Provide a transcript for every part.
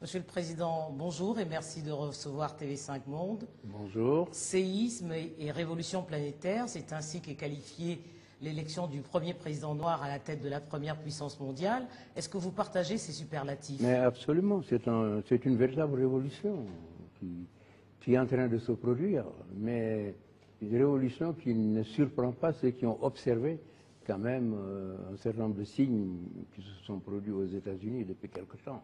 Monsieur le Président, bonjour et merci de recevoir TV5 Monde. Bonjour. Séisme et révolution planétaire, c'est ainsi qu'est qualifiée l'élection du premier président noir à la tête de la première puissance mondiale. Est-ce que vous partagez ces superlatifs? Mais absolument, c'est une véritable révolution qui est en train de se produire, mais une révolution qui ne surprend pas ceux qui ont observé quand même un certain nombre de signes qui se sont produits aux États-Unis depuis quelque temps.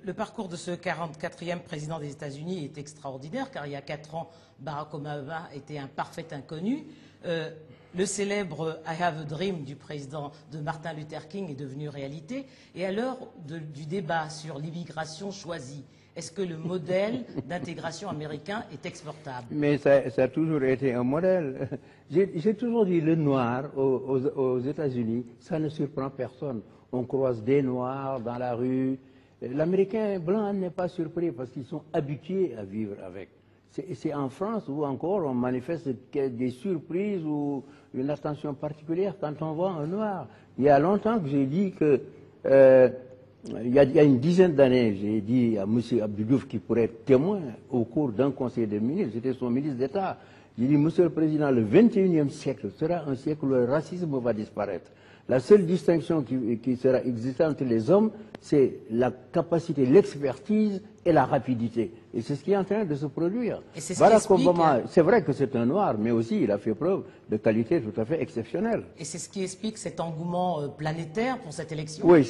Le parcours de ce 44e président des États-Unis est extraordinaire, car il y a 4 ans, Barack Obama était un parfait inconnu. Le célèbre I Have a Dream du président de Martin Luther King est devenu réalité. Et à l'heure du débat sur l'immigration choisie, est-ce que le modèle d'intégration américain est exportable? Mais ça a toujours été un modèle. J'ai toujours dit le noir aux États-Unis, ça ne surprend personne. On croise des noirs dans la rue. L'Américain blanc n'est pas surpris parce qu'ils sont habitués à vivre avec. C'est en France où encore on manifeste des surprises ou une attention particulière quand on voit un noir. Il y a longtemps que j'ai dit que, il y a une dizaine d'années, j'ai dit à M. Abdou Diouf qui pourrait être témoin au cours d'un conseil des ministres, j'étais son ministre d'État, j'ai dit, Monsieur le Président, le 21e siècle sera un siècle où le racisme va disparaître. La seule distinction qui sera existante entre les hommes, c'est la capacité, l'expertise et la rapidité. Et c'est ce qui est en train de se produire. Barack Obama, c'est vrai que c'est un noir, mais aussi il a fait preuve de qualité tout à fait exceptionnelle. Et c'est ce qui explique cet engouement planétaire pour cette élection? Oui,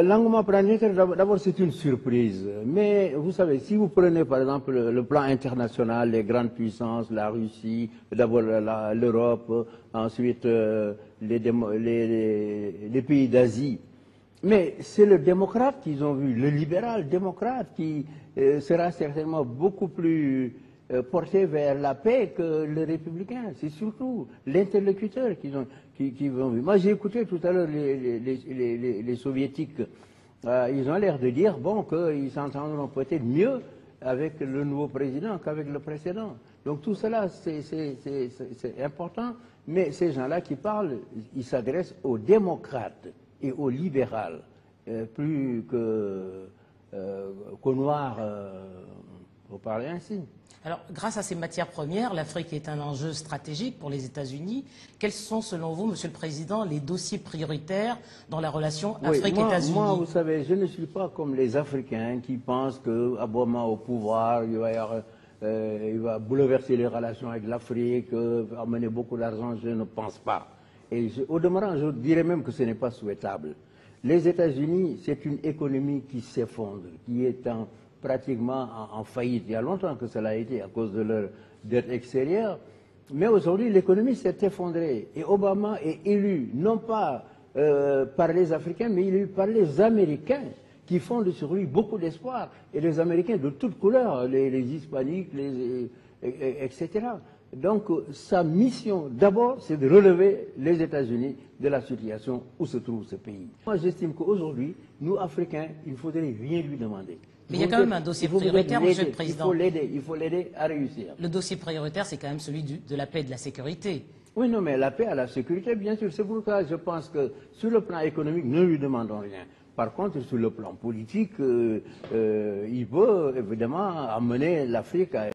l'engouement planétaire, d'abord c'est une surprise. Mais vous savez, si vous prenez par exemple le plan international, les grandes puissances, la Russie, d'abord l'Europe, ensuite les pays d'Asie, mais c'est le démocrate qu'ils ont vu, le libéral démocrate qui sera certainement beaucoup plus porté vers la paix que le républicain. C'est surtout l'interlocuteur qu'ils ont vu. Moi j'ai écouté tout à l'heure les soviétiques. Ils ont l'air de dire bon, qu'ils s'entendront peut-être mieux avec le nouveau président qu'avec le précédent. Donc tout cela c'est important, mais ces gens-là qui parlent, ils s'adressent aux démocrates et au libéral, plus qu'au noir, pour parler ainsi. Alors, grâce à ces matières premières, l'Afrique est un enjeu stratégique pour les États-Unis. Quels sont, selon vous, Monsieur le Président, les dossiers prioritaires dans la relation Afrique-États-Unis? Moi, vous savez, je ne suis pas comme les Africains qui pensent qu'Obama au pouvoir, il va bouleverser les relations avec l'Afrique, amener beaucoup d'argent. Je ne pense pas. Et au demeurant, je dirais même que ce n'est pas souhaitable. Les États-Unis, c'est une économie qui s'effondre, qui est pratiquement en faillite. Il y a longtemps que cela a été à cause de leur dette extérieure. Mais aujourd'hui, l'économie s'est effondrée. Et Obama est élu, non pas par les Africains, mais il est élu par les Américains, qui font sur lui beaucoup d'espoir. Et les Américains de toutes couleurs, les Hispaniques, etc. Donc, sa mission, d'abord, c'est de relever les États-Unis de la situation où se trouve ce pays. Moi, j'estime qu'aujourd'hui, nous, Africains, il ne faudrait rien lui demander. Mais il y a quand même un dossier prioritaire, Monsieur le Président. Il faut l'aider à réussir. Le dossier prioritaire, c'est quand même celui de la paix et de la sécurité. Oui, non, mais la paix et la sécurité, bien sûr. C'est pourquoi je pense que sur le plan économique, ne lui demandons rien. Par contre, sur le plan politique, il peut évidemment amener l'Afrique à